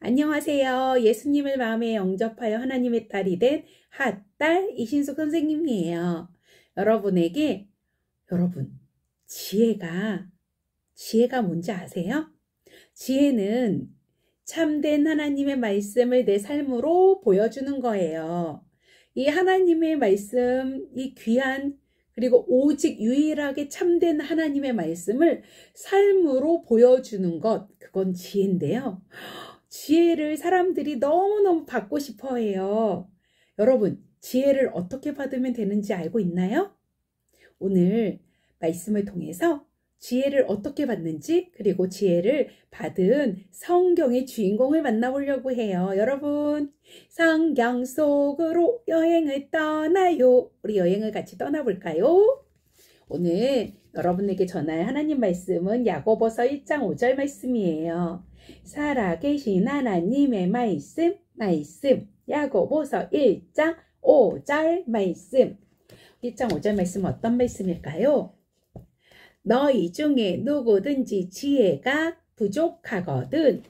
안녕하세요. 예수님을 마음에 영접하여 하나님의 딸이 된 핫딸 이신숙 선생님이에요. 여러분, 지혜가 뭔지 아세요? 지혜는 참된 하나님의 말씀을 내 삶으로 보여주는 거예요. 이 하나님의 말씀, 이 귀한 그리고 오직 유일하게 참된 하나님의 말씀을 삶으로 보여주는 것, 그건 지혜인데요. 지혜를 사람들이 너무너무 받고 싶어 해요. 여러분, 지혜를 어떻게 받으면 되는지 알고 있나요? 오늘 말씀을 통해서 지혜를 어떻게 받는지, 그리고 지혜를 받은 성경의 주인공을 만나보려고 해요. 여러분, 성경 속으로 여행을 떠나요. 우리 여행을 같이 떠나볼까요? 오늘 여러분에게 전할 하나님 말씀은 야고보서 1장 5절 말씀이에요. 살아계신 하나님의 말씀. 야고보서 1장 5절 말씀. 1장 5절 말씀은 어떤 말씀일까요? 너희 중에 누구든지 지혜가 부족하거든.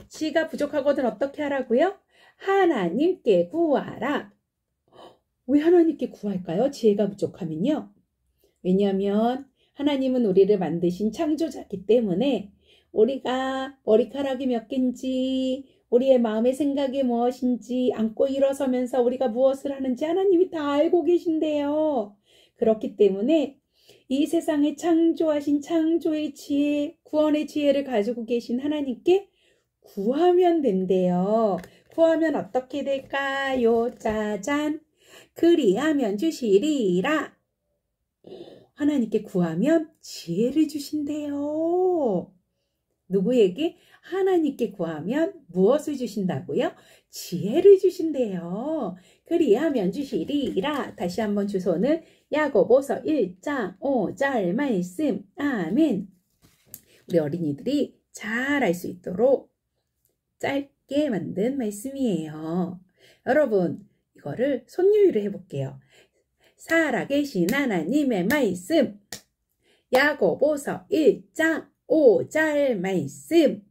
지혜가 부족하거든 어떻게 하라고요? 하나님께 구하라. 왜 하나님께 구할까요? 지혜가 부족하면요. 왜냐하면 하나님은 우리를 만드신 창조자이기 때문에 우리가 머리카락이 몇 개인지, 우리의 마음의 생각이 무엇인지, 앉고 일어서면서 우리가 무엇을 하는지 하나님이 다 알고 계신대요. 그렇기 때문에 이 세상에 창조하신 창조의 지혜, 구원의 지혜를 가지고 계신 하나님께 구하면 된대요. 구하면 어떻게 될까요? 짜잔! 그리하면 주시리라. 하나님께 구하면 지혜를 주신대요. 누구에게? 하나님께 구하면 무엇을 주신다고요? 지혜를 주신대요. 그리하면 주시리라. 다시 한번 주소는 야고보서 1장 5절 말씀. 아멘. 우리 어린이들이 잘 알 수 있도록 짧게 만든 말씀이에요. 여러분, 이거를 손유유로 해볼게요. 살아계신 하나님의 말씀. 야고보서 1장 5절 말씀.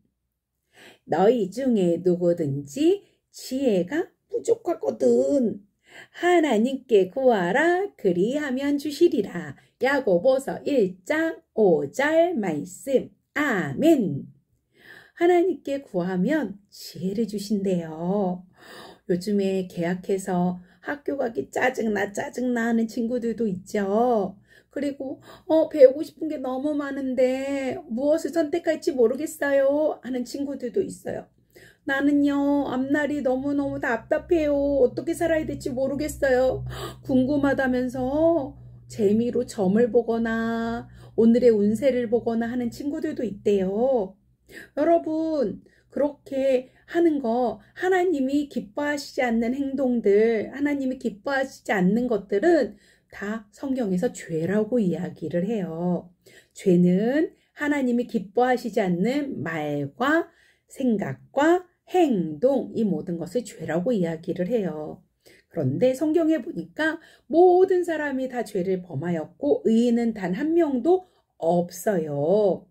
너희 중에 누구든지 지혜가 부족하거든. 하나님께 구하라. 그리하면 주시리라. 야고보서 1장 5절 말씀. 아멘. 하나님께 구하면 지혜를 주신대요. 요즘에 계약해서 학교 가기 짜증나 하는 친구들도 있죠. 그리고 배우고 싶은 게 너무 많은데 무엇을 선택할지 모르겠어요 하는 친구들도 있어요. 나는요, 앞날이 너무너무 답답해요. 어떻게 살아야 될지 모르겠어요. 궁금하다면서 재미로 점을 보거나 오늘의 운세를 보거나 하는 친구들도 있대요. 여러분, 그렇게 하는 거, 하나님이 기뻐하시지 않는 행동들, 하나님이 기뻐하시지 않는 것들은 다 성경에서 죄라고 이야기를 해요. 죄는 하나님이 기뻐하시지 않는 말과 생각과 행동, 이 모든 것을 죄라고 이야기를 해요. 그런데 성경에 보니까 모든 사람이 다 죄를 범하였고 의인은 단 한 명도 없어요.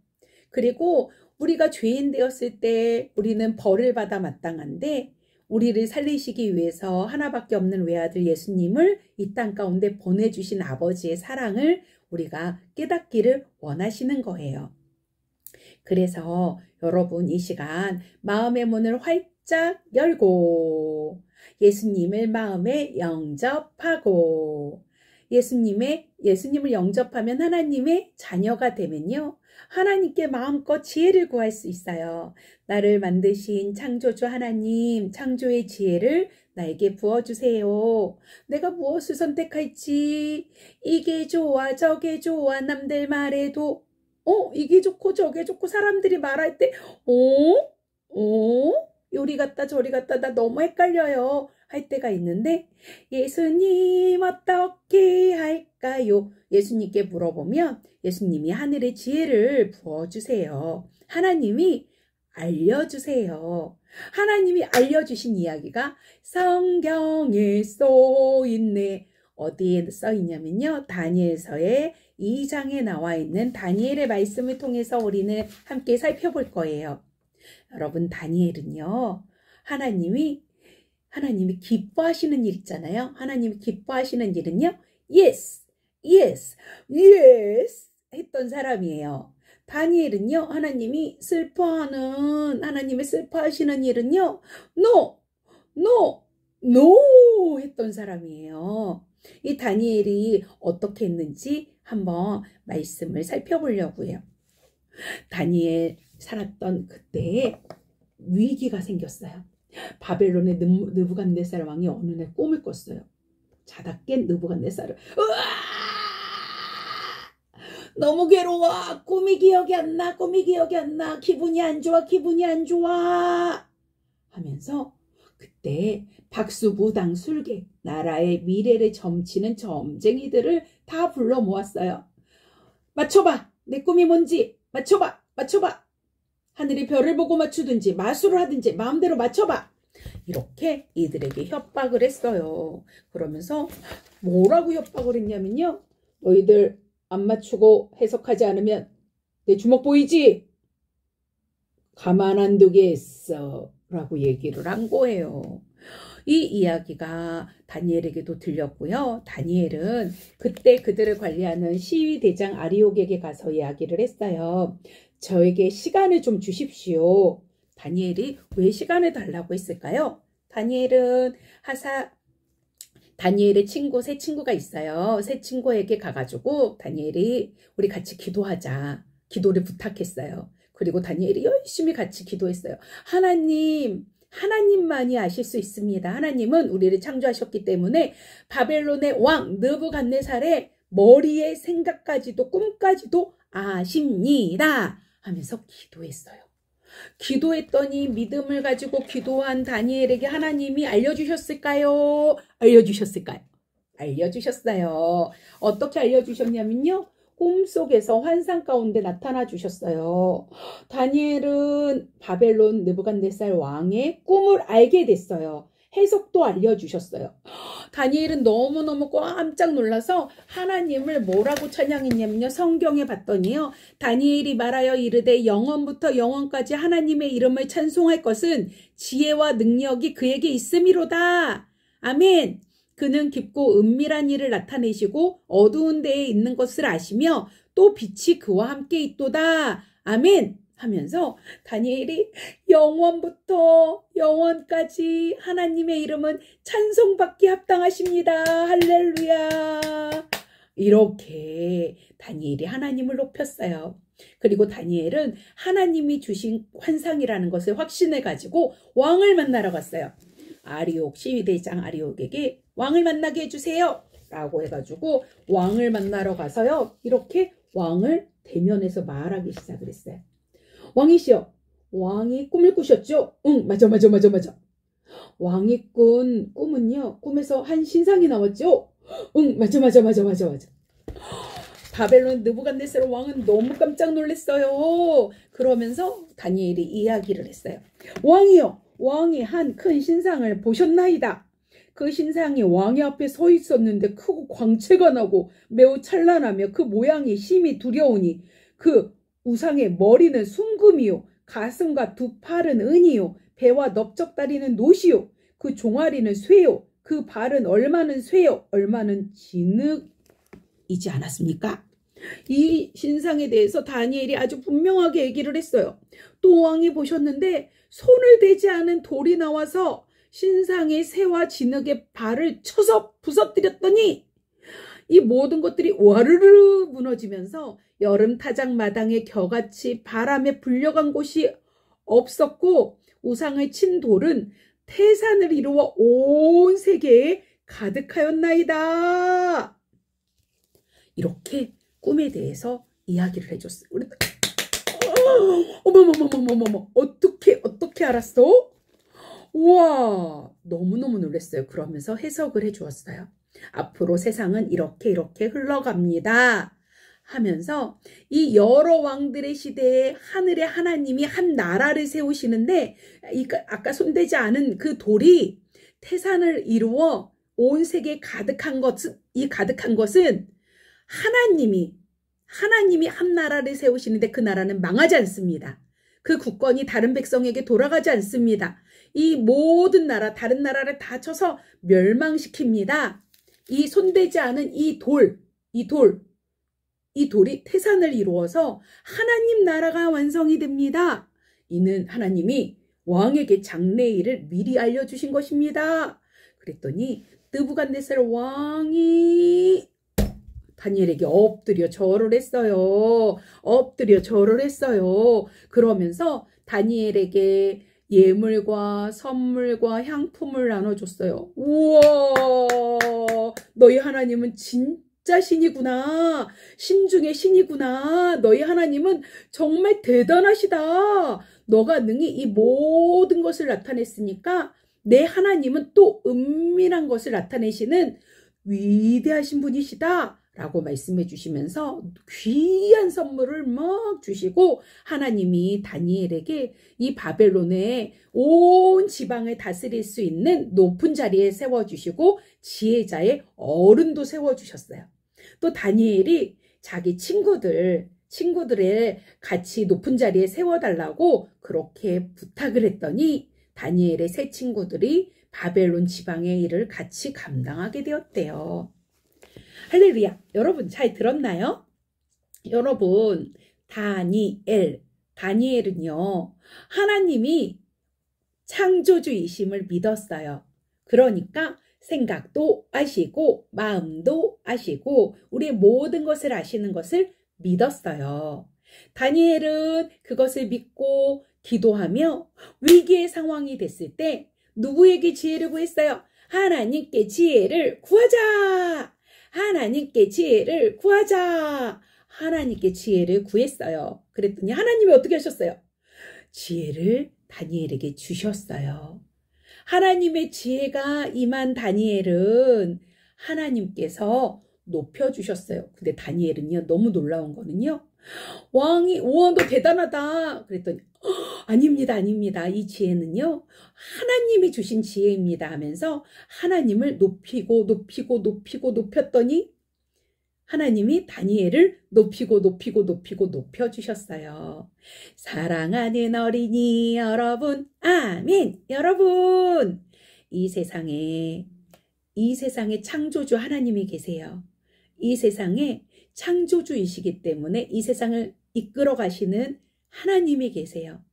그리고 우리가 죄인 되었을 때 우리는 벌을 받아 마땅한데, 우리를 살리시기 위해서 하나밖에 없는 외아들 예수님을 이 땅 가운데 보내주신 아버지의 사랑을 우리가 깨닫기를 원하시는 거예요. 그래서 여러분, 이 시간 마음의 문을 활짝 열고 예수님을 마음에 영접하고, 예수님을 영접하면 하나님의 자녀가 되면요, 하나님께 마음껏 지혜를 구할 수 있어요. 나를 만드신 창조주 하나님, 창조의 지혜를 나에게 부어주세요. 내가 무엇을 선택할지, 이게 좋아 저게 좋아 남들 말해도 이게 좋고 저게 좋고 사람들이 말할 때 요리 갔다 저리 갔다 나 너무 헷갈려요 할 때가 있는데, 예수님 어떻게 할까요? 예수님께 물어보면 예수님이 하늘의 지혜를 부어주세요. 하나님이 알려주세요. 하나님이 알려주신 이야기가 성경에 써있네. 어디에 써있냐면요, 다니엘서의 2장에 나와 있는 다니엘의 말씀을 통해서 우리는 함께 살펴볼 거예요. 여러분, 다니엘은요, 하나님이 기뻐하시는 일 있잖아요. 하나님이 기뻐하시는 일은요. Yes, yes, yes 했던 사람이에요. 다니엘은요. 하나님이 슬퍼하시는 일은요. No, no, no 했던 사람이에요. 이 다니엘이 어떻게 했는지 한번 말씀을 살펴보려고 해요. 다니엘 살았던 그때에 위기가 생겼어요. 바벨론의 느부갓네살 왕이 어느 날 꿈을 꿨어요. 자다 깬 느부갓네살을 너무 괴로워. 꿈이 기억이 안 나. 기분이 안 좋아. 하면서 그때 박수무당 술객 나라의 미래를 점치는 점쟁이들을 다 불러 모았어요. 맞춰봐. 내 꿈이 뭔지 맞춰봐. 하늘의 별을 보고 맞추든지 마술을 하든지 마음대로 맞춰봐. 이렇게 이들에게 협박을 했어요. 그러면서 뭐라고 협박을 했냐면요. 너희들 안 맞추고 해석하지 않으면 내 주먹 보이지? 가만 안 두겠어 라고 얘기를 한 거예요. 이 이야기가 다니엘에게도 들렸고요. 다니엘은 그때 그들을 관리하는 시위대장 아리옥에게 가서 이야기를 했어요. 저에게 시간을 좀 주십시오. 다니엘이 왜 시간을 달라고 했을까요? 다니엘의 새 친구가 있어요. 새 친구에게 가가지고 다니엘이 우리 같이 기도하자. 기도를 부탁했어요. 그리고 다니엘이 열심히 같이 기도했어요. 하나님만이 아실 수 있습니다. 하나님은 우리를 창조하셨기 때문에 바벨론의 왕 느부갓네살의 머리의 생각까지도 꿈까지도 아십니다. 하면서 기도했어요. 기도했더니 믿음을 가지고 기도한 다니엘에게 하나님이 알려주셨을까요? 알려주셨어요. 어떻게 알려주셨냐면요. 꿈속에서 환상 가운데 나타나 주셨어요. 다니엘은 바벨론 느부갓네살 왕의 꿈을 알게 됐어요. 해석도 알려주셨어요. 다니엘은 너무너무 깜짝 놀라서 하나님을 뭐라고 찬양했냐면요. 성경에 봤더니요. 다니엘이 말하여 이르되 영원부터 영원까지 하나님의 이름을 찬송할 것은 지혜와 능력이 그에게 있음이로다. 아멘. 그는 깊고 은밀한 일을 나타내시고 어두운 데에 있는 것을 아시며 또 빛이 그와 함께 있도다. 아멘. 하면서 다니엘이 영원부터 영원까지 하나님의 이름은 찬송받기 합당하십니다. 할렐루야. 이렇게 다니엘이 하나님을 높였어요. 그리고 다니엘은 하나님이 주신 환상이라는 것을 확신해 가지고 왕을 만나러 갔어요. 시위대장 아리옥에게 왕을 만나게 해주세요 라고 해가지고 왕을 만나러 가서요. 이렇게 왕을 대면해서 말하기 시작을 했어요. 왕이시여, 왕이 꿈을 꾸셨죠? 응, 맞아. 왕이 꾼 꿈은요, 꿈에서 한 신상이 나왔죠? 응, 맞아. 바벨론 느부갓네살 왕은 너무 깜짝 놀랐어요. 그러면서 다니엘이 이야기를 했어요. 왕이여, 왕이 한 큰 신상을 보셨나이다. 그 신상이 왕의 앞에 서 있었는데 크고 광채가 나고 매우 찬란하며 그 모양이 심히 두려우니 그 우상의 머리는 순금이요 가슴과 두 팔은 은이요 배와 넓적다리는 노시요 그 종아리는 쇠요 그 발은 얼마는 쇠요 얼마는 진흙이지 않았습니까? 이 신상에 대해서 다니엘이 아주 분명하게 얘기를 했어요. 또 왕이 보셨는데 손을 대지 않은 돌이 나와서 신상의 쇠와 진흙의 발을 쳐서 부서뜨렸더니 이 모든 것들이 와르르 무너지면서 여름 타작 마당에 겨같이 바람에 불려간 곳이 없었고 우상을 친 돌은 태산을 이루어 온 세계에 가득하였나이다. 이렇게 꿈에 대해서 이야기를 해줬어요. 어머머머머머머머 어떻게 알았어? 우와 너무너무 놀랐어요. 그러면서 해석을 해주었어요. 앞으로 세상은 이렇게 흘러갑니다 하면서 이 여러 왕들의 시대에 하늘의 하나님이 한 나라를 세우시는데 아까 손대지 않은 그 돌이 태산을 이루어 온 세계에 가득한 것은 하나님이 한 나라를 세우시는데 그 나라는 망하지 않습니다. 그 국권이 다른 백성에게 돌아가지 않습니다. 이 모든 나라, 다른 나라를 다 쳐서 멸망시킵니다. 이 손대지 않은 이 돌이 태산을 이루어서 하나님 나라가 완성이 됩니다. 이는 하나님이 왕에게 장래일을 미리 알려주신 것입니다. 그랬더니 느부갓네살 왕이 다니엘에게 엎드려 절을 했어요. 엎드려 절을 했어요. 그러면서 다니엘에게 예물과 선물과 향품을 나눠줬어요. 우와, 너희 하나님은 진짜 신이구나. 신 중에 신이구나. 너희 하나님은 정말 대단하시다. 너가 능히 이 모든 것을 나타냈으니까 내 하나님은 또 은밀한 것을 나타내시는 위대하신 분이시다 라고 말씀해 주시면서 귀한 선물을 막 주시고 하나님이 다니엘에게 이 바벨론의 온 지방을 다스릴 수 있는 높은 자리에 세워주시고 지혜자의 어른도 세워주셨어요. 또 다니엘이 자기 친구들을 같이 높은 자리에 세워달라고 그렇게 부탁을 했더니 다니엘의 세 친구들이 바벨론 지방의 일을 같이 감당하게 되었대요. 할렐루야. 여러분 잘 들었나요? 여러분 다니엘은요 하나님이 창조주이심을 믿었어요. 그러니까 생각도 아시고 마음도 아시고 우리의 모든 것을 아시는 것을 믿었어요. 다니엘은 그것을 믿고 기도하며 위기의 상황이 됐을 때 누구에게 지혜를 구했어요? 하나님께 지혜를 구하자. 하나님께 지혜를 구하자. 하나님께 지혜를 구했어요. 그랬더니 하나님이 어떻게 하셨어요? 지혜를 다니엘에게 주셨어요. 하나님의 지혜가 임한 다니엘은 하나님께서 높여주셨어요. 근데 다니엘은요 너무 놀라운 거는요 왕이 우와 너 대단하다 그랬더니 아닙니다. 이 지혜는요 하나님이 주신 지혜입니다 하면서 하나님을 높였더니 하나님이 다니엘을 높여주셨어요. 사랑하는 어린이 여러분, 아멘. 여러분, 이 세상에 창조주 하나님이 계세요. 이 세상에 창조주이시기 때문에 이 세상을 이끌어 가시는 하나님이 계세요.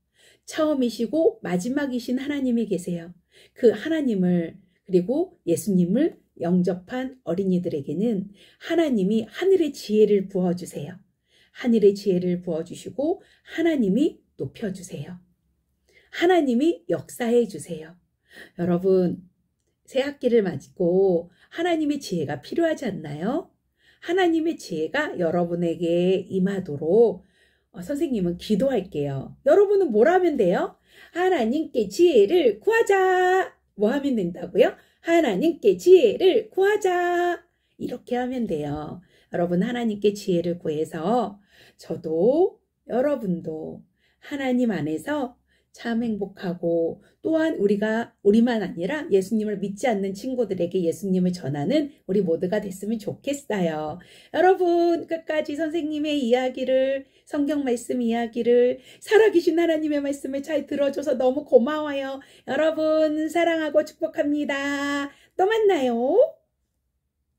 처음이시고 마지막이신 하나님이 계세요. 그 하나님을 그리고 예수님을 영접한 어린이들에게는 하나님이 하늘의 지혜를 부어주세요. 하늘의 지혜를 부어주시고 하나님이 높여주세요. 하나님이 역사해 주세요. 여러분 새 학기를 맞고 하나님의 지혜가 필요하지 않나요? 하나님의 지혜가 여러분에게 임하도록 선생님은 기도할게요. 여러분은 뭘 하면 돼요? 하나님께 지혜를 구하자. 뭐 하면 된다고요? 하나님께 지혜를 구하자. 이렇게 하면 돼요. 여러분 하나님께 지혜를 구해서 저도 여러분도 하나님 안에서 참 행복하고 또한 우리만 아니라 예수님을 믿지 않는 친구들에게 예수님을 전하는 우리 모두가 됐으면 좋겠어요. 여러분 끝까지 선생님의 이야기를 성경 말씀 이야기를 살아계신 하나님의 말씀을 잘 들어줘서 너무 고마워요. 여러분 사랑하고 축복합니다. 또 만나요.